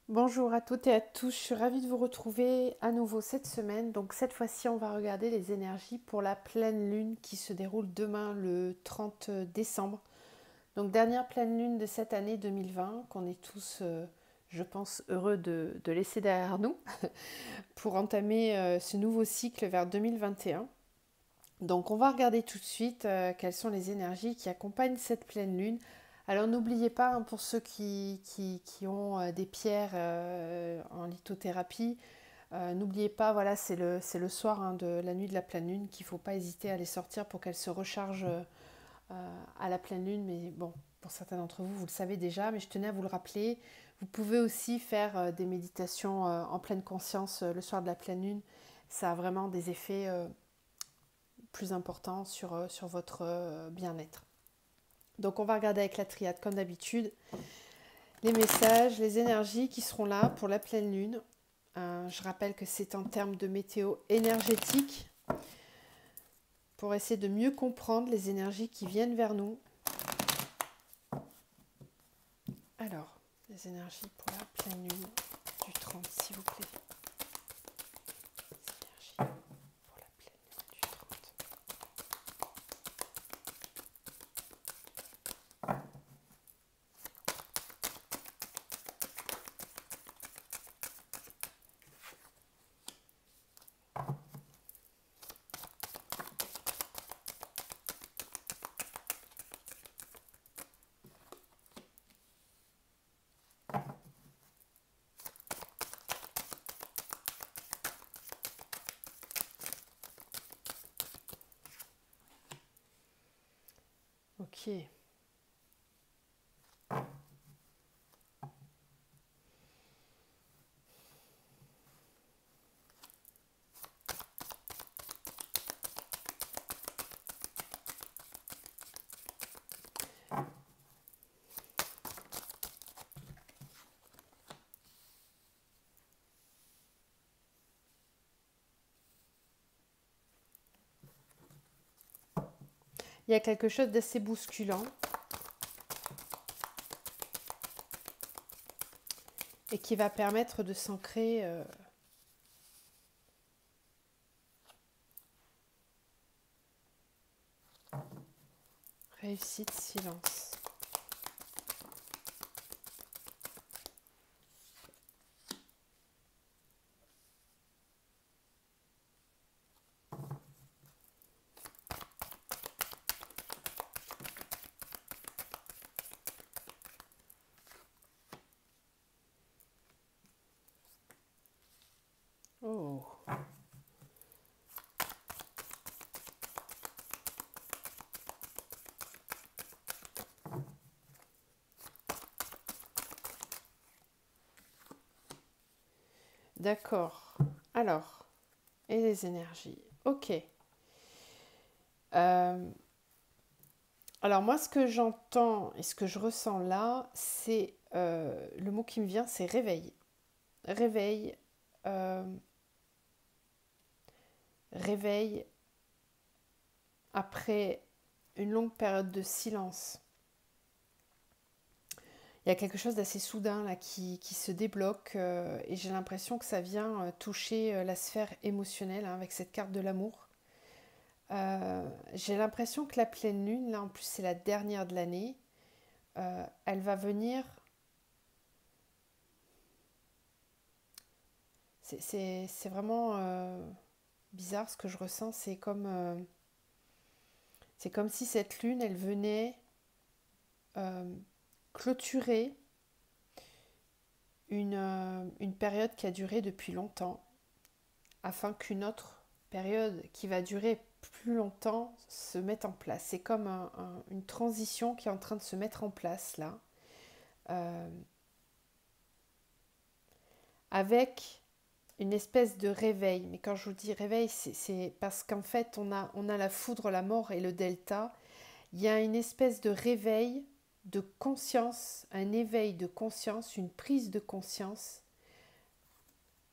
Bonjour à toutes et à tous, je suis ravie de vous retrouver à nouveau cette semaine. Donc cette fois-ci, on va regarder les énergies pour la pleine lune qui se déroule demain le 30 décembre. Donc dernière pleine lune de cette année 2020 qu'on est tous, je pense, heureux de laisser derrière nous pour entamer ce nouveau cycle vers 2021. Donc on va regarder tout de suite quelles sont les énergies qui accompagnent cette pleine lune. Alors n'oubliez pas, hein, pour ceux qui ont des pierres en lithothérapie, n'oubliez pas, voilà, c'est le soir, hein, de la nuit de la pleine lune qu'il ne faut pas hésiter à les sortir pour qu'elles se rechargent à la pleine lune. Mais bon, pour certains d'entre vous, vous le savez déjà, mais je tenais à vous le rappeler. Vous pouvez aussi faire des méditations en pleine conscience le soir de la pleine lune. Ça a vraiment des effets plus important sur votre bien-être. Donc on va regarder avec la triade comme d'habitude les messages, les énergies qui seront là pour la pleine lune. Je rappelle que c'est en termes de météo énergétique pour essayer de mieux comprendre les énergies qui viennent vers nous. Alors, les énergies pour la pleine lune du 30, s'il vous plaît. Les énergies pour la pleine lune du 30. Ok. Il y a quelque chose d'assez bousculant et qui va permettre de s'ancrer. Réussite, silence. Oh, d'accord. Alors, et les énergies. Ok. Euh, alors moi, ce que j'entends et ce que je ressens là, c'est le mot qui me vient, c'est réveil. Réveil, euh, réveil après une longue période de silence. Il y a quelque chose d'assez soudain là qui se débloque et j'ai l'impression que ça vient toucher la sphère émotionnelle, hein, avec cette carte de l'amour. J'ai l'impression que la pleine lune, là en plus c'est la dernière de l'année, elle va venir. C'est vraiment bizarre ce que je ressens. C'est comme si cette lune, elle venait euh, clôturer une période qui a duré depuis longtemps, afin qu'une autre période qui va durer plus longtemps se mette en place. C'est comme une transition qui est en train de se mettre en place là, euh, avec une espèce de réveil. Mais quand je vous dis réveil, c'est parce qu'en fait, on a la foudre, la mort et le delta. Il y a une espèce de réveil de conscience, un éveil de conscience, une prise de conscience.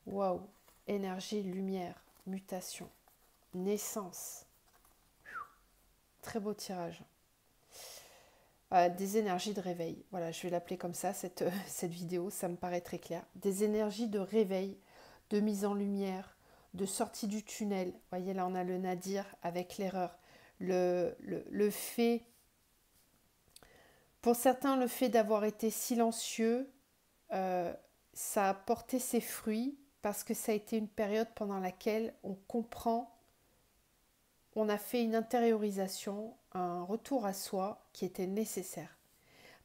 Waouh! Énergie, lumière, mutation, naissance. Très beau tirage. des énergies de réveil. Voilà, je vais l'appeler comme ça, cette vidéo, ça me paraît très clair. Des énergies de réveil, de mise en lumière, de sortie du tunnel. Vous voyez, là, on a le nadir avec l'erreur. Le fait, pour certains, le fait d'avoir été silencieux, euh, ça a porté ses fruits parce que ça a été une période pendant laquelle on comprend, on a fait une intériorisation, un retour à soi qui était nécessaire.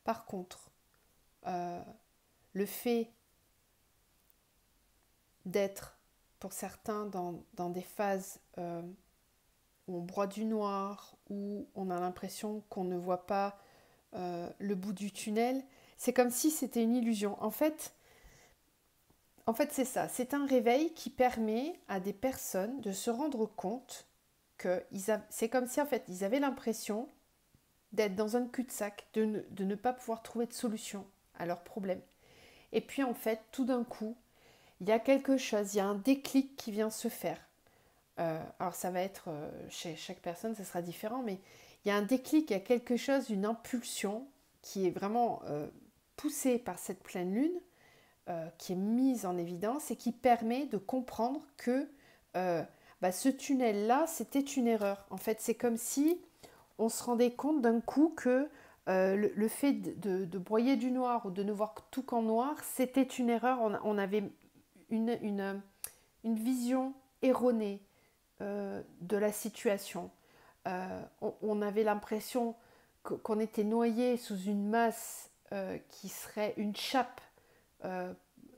Par contre, euh, le fait d'être, pour certains, dans des phases où on broie du noir, où on a l'impression qu'on ne voit pas le bout du tunnel, c'est comme si c'était une illusion. En fait, c'est ça. C'est un réveil qui permet à des personnes de se rendre compte que c'est comme si en fait ils avaient l'impression d'être dans un cul-de-sac, de ne pas pouvoir trouver de solution à leurs problèmes. Et puis en fait, tout d'un coup, il y a quelque chose, il y a un déclic qui vient se faire. Alors ça va être, chez chaque personne, ça sera différent, mais il y a un déclic, il y a quelque chose, une impulsion qui est vraiment poussée par cette pleine lune, qui est mise en évidence et qui permet de comprendre que ce tunnel-là, c'était une erreur. En fait, c'est comme si on se rendait compte d'un coup que le fait de broyer du noir ou de ne voir tout qu'en noir, c'était une erreur. On avait une vision erronée de la situation. On avait l'impression qu'on était noyé sous une masse qui serait une chape euh,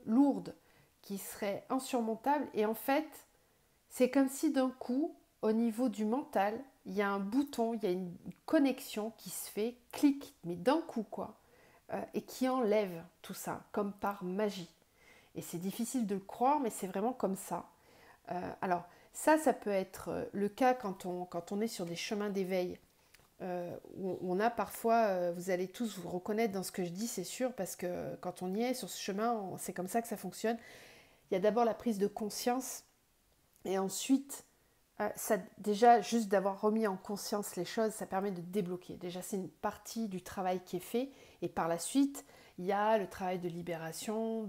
lourde, qui serait insurmontable. Et en fait, c'est comme si d'un coup, au niveau du mental, il y a un bouton, il y a une connexion qui se fait, clic, mais d'un coup quoi, et qui enlève tout ça, comme par magie. Et c'est difficile de le croire, mais c'est vraiment comme ça. Alors, ça peut être le cas quand on est sur des chemins d'éveil, où on a parfois, vous allez tous vous reconnaître dans ce que je dis, c'est sûr, parce que quand on y est sur ce chemin, c'est comme ça que ça fonctionne. Il y a d'abord la prise de conscience, et ensuite, déjà, juste d'avoir remis en conscience les choses, ça permet de débloquer. Déjà, c'est une partie du travail qui est fait, et par la suite, il y a le travail de libération,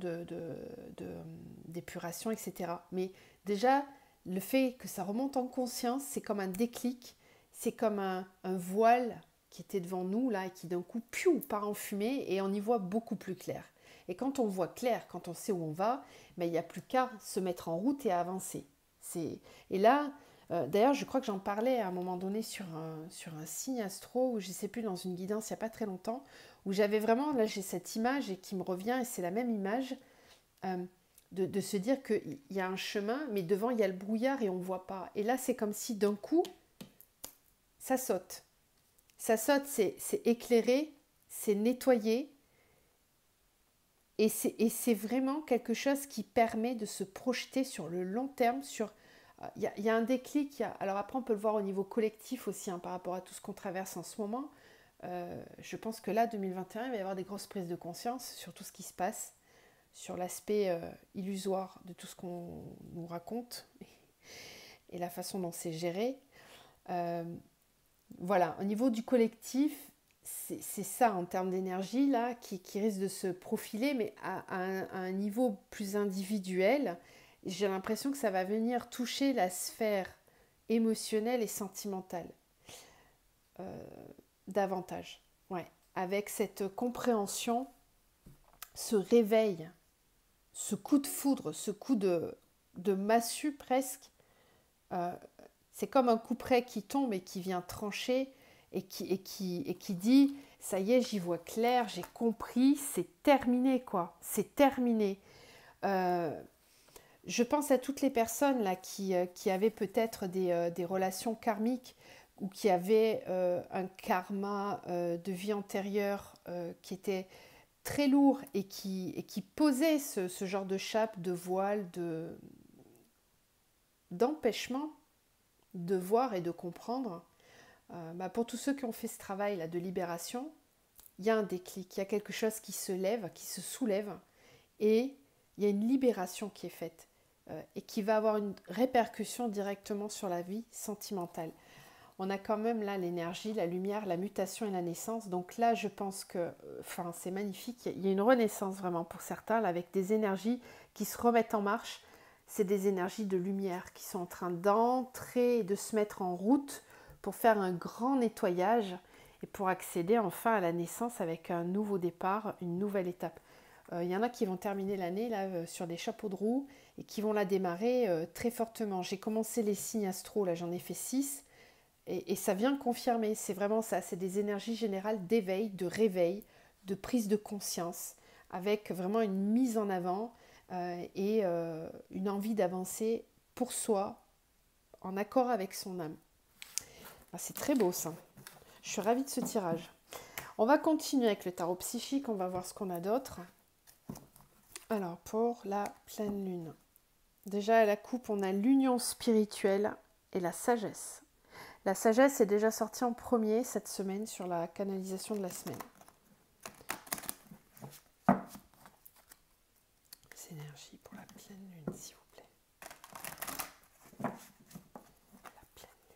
d'épuration, etc. Mais déjà, le fait que ça remonte en conscience, c'est comme un déclic, c'est comme un voile qui était devant nous, là, et qui d'un coup, piou, part en fumée, et on y voit beaucoup plus clair. Et quand on voit clair, quand on sait où on va, ben, il n'y a plus qu'à se mettre en route et à avancer. Et là, d'ailleurs, je crois que j'en parlais à un moment donné sur un signe astro, ou je ne sais plus, dans une guidance il n'y a pas très longtemps, où j'avais vraiment, là j'ai cette image et qui me revient, et c'est la même image, euh, de se dire qu'il y a un chemin, mais devant il y a le brouillard et on ne voit pas. Et là, c'est comme si d'un coup, ça saute. Ça saute, c'est éclairé, c'est nettoyé, et c'est vraiment quelque chose qui permet de se projeter sur le long terme, sur il y a un déclic. Alors après, on peut le voir au niveau collectif aussi, hein, par rapport à tout ce qu'on traverse en ce moment. Je pense que là, 2021, il va y avoir des grosses prises de conscience sur tout ce qui se passe, sur l'aspect illusoire de tout ce qu'on nous raconte et la façon dont c'est géré. Euh, voilà, au niveau du collectif, c'est ça en termes d'énergie là qui risque de se profiler, mais à un niveau plus individuel. J'ai l'impression que ça va venir toucher la sphère émotionnelle et sentimentale davantage. Ouais. Avec cette compréhension, ce réveil, ce coup de foudre, ce coup de massue presque, euh, c'est comme un couperet qui tombe et qui vient trancher et qui dit ça y est, j'y vois clair, j'ai compris, c'est terminé quoi, c'est terminé. Euh, je pense à toutes les personnes là qui avaient peut-être des relations karmiques ou qui avaient un karma de vie antérieure qui était très lourd et qui posait ce genre de chape, de voile, d'empêchement de voir et de comprendre. Pour tous ceux qui ont fait ce travail là de libération, il y a un déclic, il y a quelque chose qui se lève, qui se soulève, et il y a une libération qui est faite et qui va avoir une répercussion directement sur la vie sentimentale. on a quand même là l'énergie, la lumière, la mutation et la naissance. Donc là, je pense que c'est magnifique. Il y a une renaissance vraiment pour certains, là, avec des énergies qui se remettent en marche. C'est des énergies de lumière qui sont en train d'entrer et de se mettre en route pour faire un grand nettoyage et pour accéder enfin à la naissance avec un nouveau départ, une nouvelle étape. Il y en a qui vont terminer l'année là sur des chapeaux de roue et qui vont la démarrer très fortement. J'ai commencé les signes astro, là j'en ai fait 6 et ça vient confirmer. C'est vraiment ça, c'est des énergies générales d'éveil, de réveil, de prise de conscience, avec vraiment une mise en avant et une envie d'avancer pour soi, en accord avec son âme. Ah, c'est très beau ça. Je suis ravie de ce tirage. On va continuer avec le tarot psychique, on va voir ce qu'on a d'autre. Alors, pour la pleine lune. Déjà, à la coupe, on a l'union spirituelle et la sagesse. La sagesse est déjà sortie en premier cette semaine sur la canalisation de la semaine. Les énergies pour la pleine lune, s'il vous plaît. La pleine lune.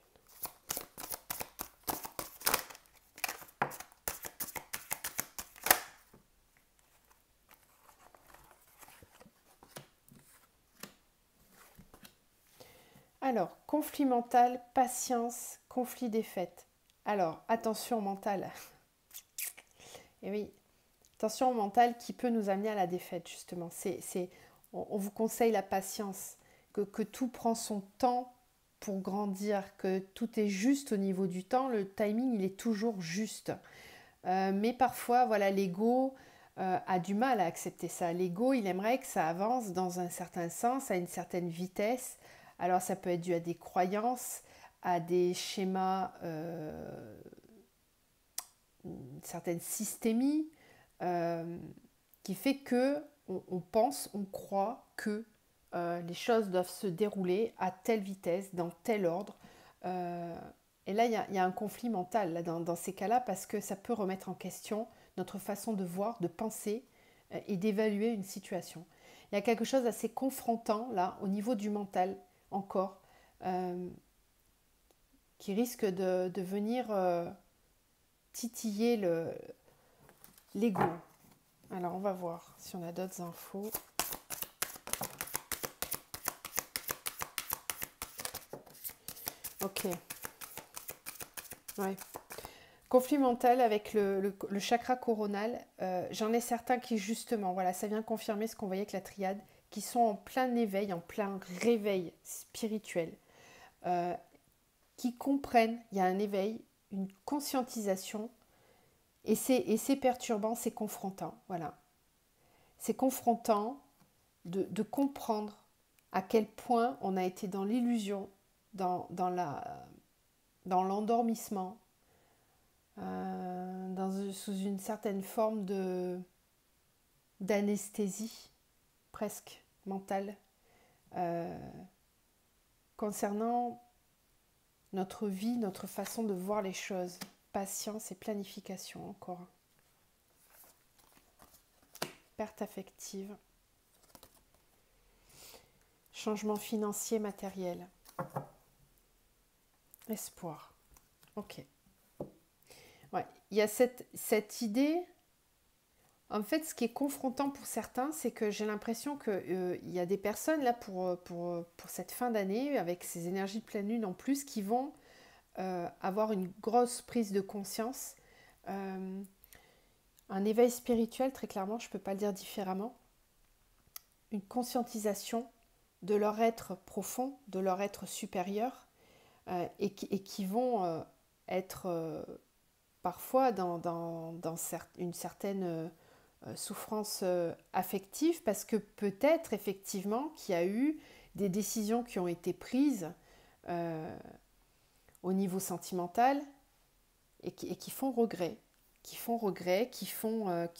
Alors, conflit mental, patience, conflit des fêtes. Alors, attention mentale. Et oui, attention mentale qui peut nous amener à la défaite, justement. On vous conseille la patience, que tout prend son temps pour grandir, que tout est juste au niveau du temps. Le timing, il est toujours juste. Mais parfois, voilà, l'ego a du mal à accepter ça. L'ego, il aimerait que ça avance dans un certain sens, à une certaine vitesse. Alors, ça peut être dû à des croyances, à des schémas, une certaine systémie, qui fait que on pense, on croit que les choses doivent se dérouler à telle vitesse, dans tel ordre. Et là, il y a un conflit mental là, dans ces cas-là parce que ça peut remettre en question notre façon de voir, de penser et d'évaluer une situation. Il y a quelque chose d'assez confrontant là au niveau du mental encore qui risque de venir titiller l'ego. Alors on va voir si on a d'autres infos. Ok. Ouais. Conflit mental avec le chakra coronal. J'en ai certains qui justement, voilà, ça vient confirmer ce qu'on voyait avec la triade, qui sont en plein éveil, en plein réveil spirituel, qui comprennent, il y a un éveil, une conscientisation, et c'est perturbant, c'est confrontant, voilà. C'est confrontant de comprendre à quel point on a été dans l'illusion, dans l'endormissement, sous une certaine forme d'anesthésie presque mentale concernant notre vie, notre façon de voir les choses. Patience et planification encore. Perte affective. Changement financier, matériel. Espoir. Ok. Ouais. Il y a cette idée. En fait, ce qui est confrontant pour certains, c'est que j'ai l'impression qu'il y a des personnes là pour cette fin d'année, avec ces énergies de pleine lune en plus, qui vont avoir une grosse prise de conscience, un éveil spirituel, très clairement, je ne peux pas le dire différemment, une conscientisation de leur être profond, de leur être supérieur, et qui vont être parfois dans une certaine souffrance affective, parce que peut-être effectivement qu'il y a eu des décisions qui ont été prises au niveau sentimental et qui font regret, qui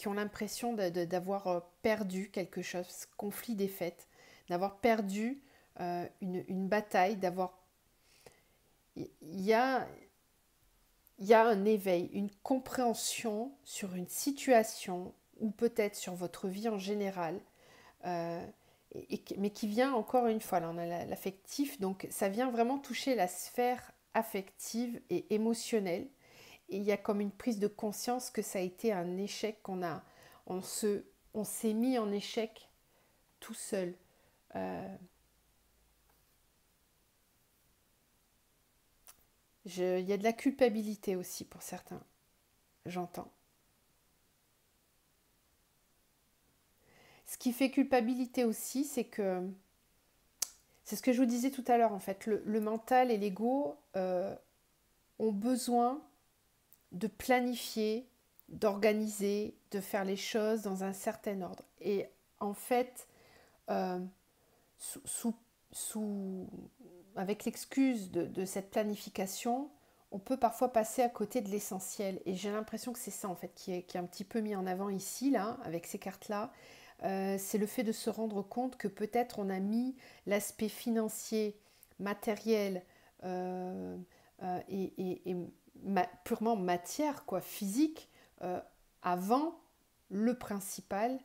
ont l'impression d'avoir perdu quelque chose, conflit des fêtes, d'avoir perdu une bataille, il y a un éveil, une compréhension sur une situation ou peut-être sur votre vie en général, mais qui vient encore une fois, là on a l'affectif, donc ça vient vraiment toucher la sphère affective et émotionnelle. Et il y a comme une prise de conscience que ça a été un échec on s'est mis en échec tout seul. Il y a de la culpabilité aussi pour certains, j'entends. Ce qui fait culpabilité aussi, c'est ce que je vous disais tout à l'heure en fait, le mental et l'ego ont besoin de planifier, d'organiser, de faire les choses dans un certain ordre. Et en fait, euh, sous, sous, avec l'excuse de cette planification, on peut parfois passer à côté de l'essentiel. Et j'ai l'impression que c'est ça en fait qui est un petit peu mis en avant ici, là, avec ces cartes-là. C'est le fait de se rendre compte que peut-être on a mis l'aspect financier, matériel et purement matière, quoi, physique, avant le principal.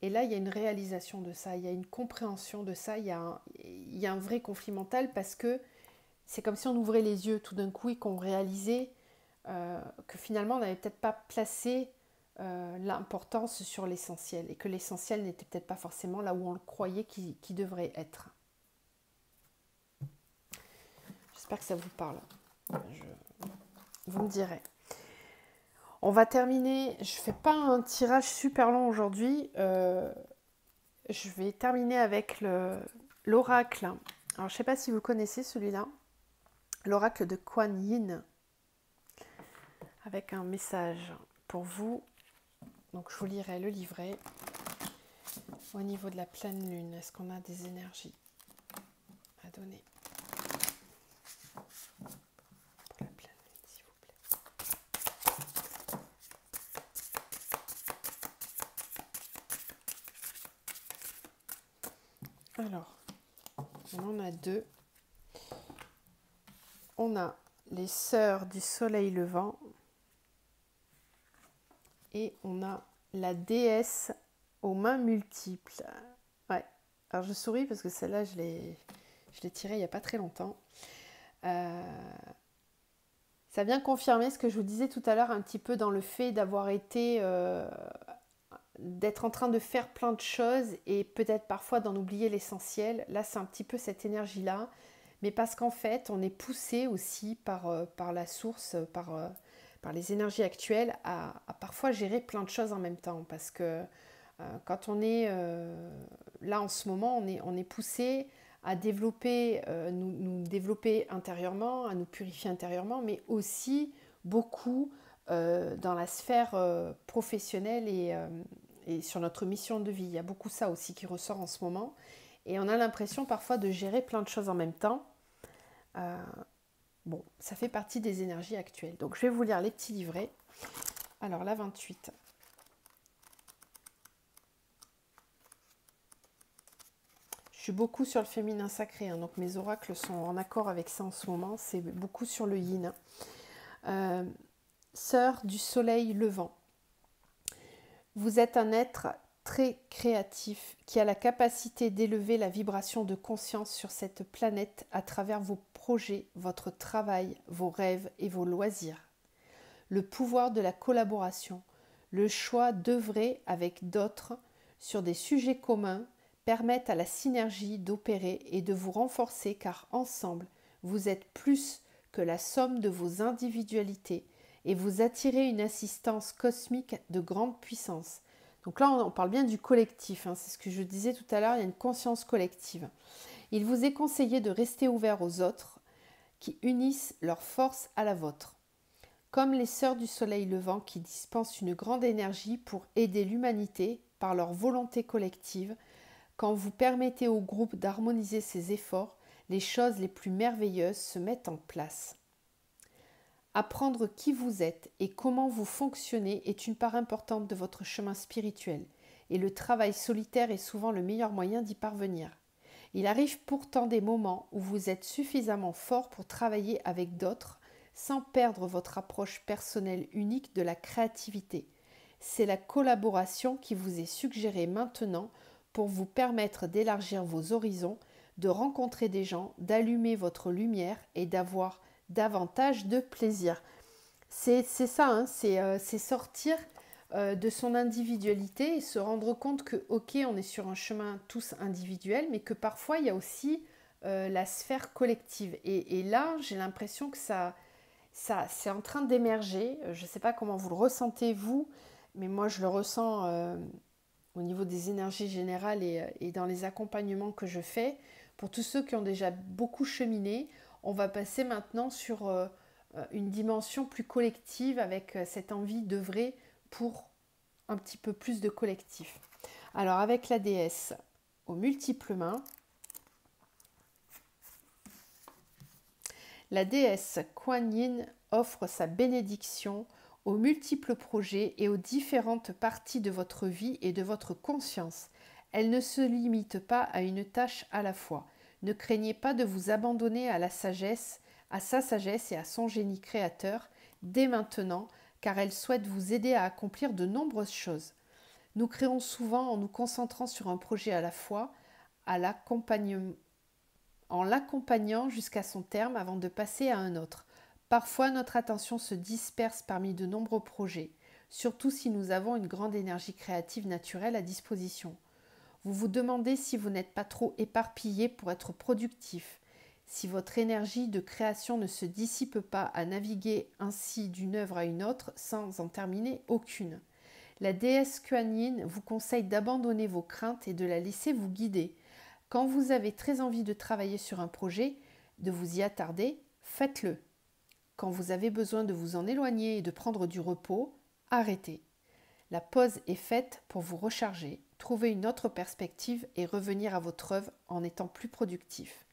Et là, il y a une réalisation de ça, il y a une compréhension de ça, il y a un vrai conflit mental parce que c'est comme si on ouvrait les yeux tout d'un coup et qu'on réalisait que finalement on n'avait peut-être pas placé l'importance sur l'essentiel et que l'essentiel n'était peut-être pas forcément là où on le croyait qu'il devrait être. J'espère que ça vous parle. Vous me direz. On va terminer, je ne fais pas un tirage super long aujourd'hui, je vais terminer avec l'oracle. Alors je ne sais pas si vous connaissez celui-là, l'oracle de Kuan Yin, avec un message pour vous. Donc je vous lirai le livret. Au niveau de la pleine lune, est-ce qu'on a des énergies à donner pour la pleine lune, s'il vous plaît? Alors, on en a deux. On a les sœurs du soleil levant et on a la déesse aux mains multiples. Ouais. Alors je souris parce que celle-là, je l'ai tirée il n'y a pas très longtemps. Ça vient confirmer ce que je vous disais tout à l'heure un petit peu dans le fait d'avoir été... d'être en train de faire plein de choses et peut-être parfois d'en oublier l'essentiel. Là, c'est un petit peu cette énergie-là. Mais parce qu'en fait, on est poussé aussi par la source, par les énergies actuelles, à parfois gérer plein de choses en même temps. Parce que quand on est là en ce moment, on est poussé à développer, nous développer intérieurement, à nous purifier intérieurement, mais aussi beaucoup dans la sphère professionnelle et sur notre mission de vie. Il y a beaucoup ça aussi qui ressort en ce moment. Et on a l'impression parfois de gérer plein de choses en même temps. Bon, ça fait partie des énergies actuelles. Donc je vais vous lire les petits livrets. Alors la 28. Je suis beaucoup sur le féminin sacré, hein, donc mes oracles sont en accord avec ça en ce moment. C'est beaucoup sur le yin. Sœur du soleil levant. Vous êtes un être très créatif qui a la capacité d'élever la vibration de conscience sur cette planète à travers vos projets, votre travail, vos rêves et vos loisirs. Le pouvoir de la collaboration, le choix d'œuvrer avec d'autres sur des sujets communs permettent à la synergie d'opérer et de vous renforcer car ensemble, vous êtes plus que la somme de vos individualités et vous attirez une assistance cosmique de grande puissance. Donc là, on parle bien du collectif, hein, c'est ce que je disais tout à l'heure, il y a une conscience collective. Il vous est conseillé de rester ouvert aux autres qui unissent leurs forces à la vôtre. Comme les sœurs du soleil levant qui dispensent une grande énergie pour aider l'humanité par leur volonté collective, quand vous permettez au groupe d'harmoniser ses efforts, les choses les plus merveilleuses se mettent en place. Apprendre qui vous êtes et comment vous fonctionnez est une part importante de votre chemin spirituel, et le travail solitaire est souvent le meilleur moyen d'y parvenir. Il arrive pourtant des moments où vous êtes suffisamment fort pour travailler avec d'autres sans perdre votre approche personnelle unique de la créativité. C'est la collaboration qui vous est suggérée maintenant pour vous permettre d'élargir vos horizons, de rencontrer des gens, d'allumer votre lumière et d'avoir davantage de plaisir. C'est ça, hein, c'est sortir de son individualité et se rendre compte que, ok, on est sur un chemin tous individuel, mais que parfois il y a aussi la sphère collective. Et là, j'ai l'impression que ça c'est en train d'émerger. Je ne sais pas comment vous le ressentez, vous, mais moi, je le ressens au niveau des énergies générales et dans les accompagnements que je fais. Pour tous ceux qui ont déjà beaucoup cheminé, on va passer maintenant sur une dimension plus collective avec cette envie d'œuvrer pour un petit peu plus de collectif. Alors avec la déesse aux multiples mains, la déesse Kuan Yin offre sa bénédiction aux multiples projets et aux différentes parties de votre vie et de votre conscience. Elle ne se limite pas à une tâche à la fois. Ne craignez pas de vous abandonner à la sagesse, à sa sagesse et à son génie créateur dès maintenant, car elle souhaite vous aider à accomplir de nombreuses choses. Nous créons souvent en nous concentrant sur un projet à la fois, en l'accompagnant jusqu'à son terme avant de passer à un autre. Parfois, notre attention se disperse parmi de nombreux projets, surtout si nous avons une grande énergie créative naturelle à disposition. Vous vous demandez si vous n'êtes pas trop éparpillé pour être productif, si votre énergie de création ne se dissipe pas à naviguer ainsi d'une œuvre à une autre sans en terminer aucune. La déesse Kuan Yin vous conseille d'abandonner vos craintes et de la laisser vous guider. Quand vous avez très envie de travailler sur un projet, de vous y attarder, faites-le. Quand vous avez besoin de vous en éloigner et de prendre du repos, arrêtez. La pause est faite pour vous recharger, trouver une autre perspective et revenir à votre œuvre en étant plus productif.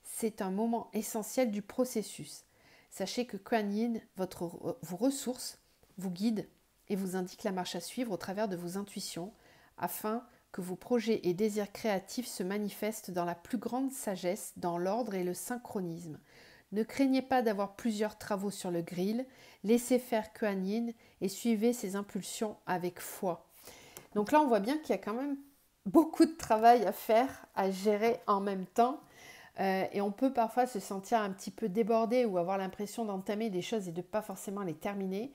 C'est un moment essentiel du processus. Sachez que Kuan Yin vous ressource, vous guide et vous indique la marche à suivre au travers de vos intuitions afin que vos projets et désirs créatifs se manifestent dans la plus grande sagesse, dans l'ordre et le synchronisme. Ne craignez pas d'avoir plusieurs travaux sur le grill, laissez faire Kuan Yin et suivez ses impulsions avec foi. Donc là, on voit bien qu'il y a quand même beaucoup de travail à faire, à gérer en même temps. Et on peut parfois se sentir un petit peu débordé ou avoir l'impression d'entamer des choses et de ne pas forcément les terminer.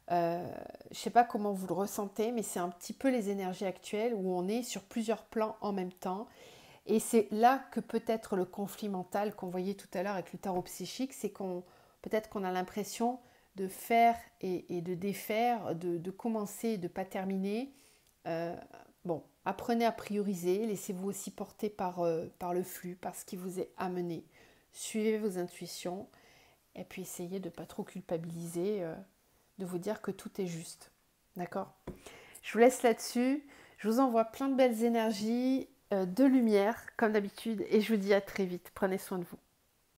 Je ne sais pas comment vous le ressentez, mais c'est un petit peu les énergies actuelles où on est sur plusieurs plans en même temps. Et c'est là que peut être le conflit mental qu'on voyait tout à l'heure avec le tarot psychique, c'est peut-être qu'on a l'impression de faire et de défaire, de commencer et de ne pas terminer. Bon, apprenez à prioriser, laissez-vous aussi porter par le flux, par ce qui vous est amené. Suivez vos intuitions et puis essayez de ne pas trop culpabiliser, de vous dire que tout est juste. D'accord ? Je vous laisse là-dessus. Je vous envoie plein de belles énergies, de lumière, comme d'habitude, et je vous dis à très vite. Prenez soin de vous.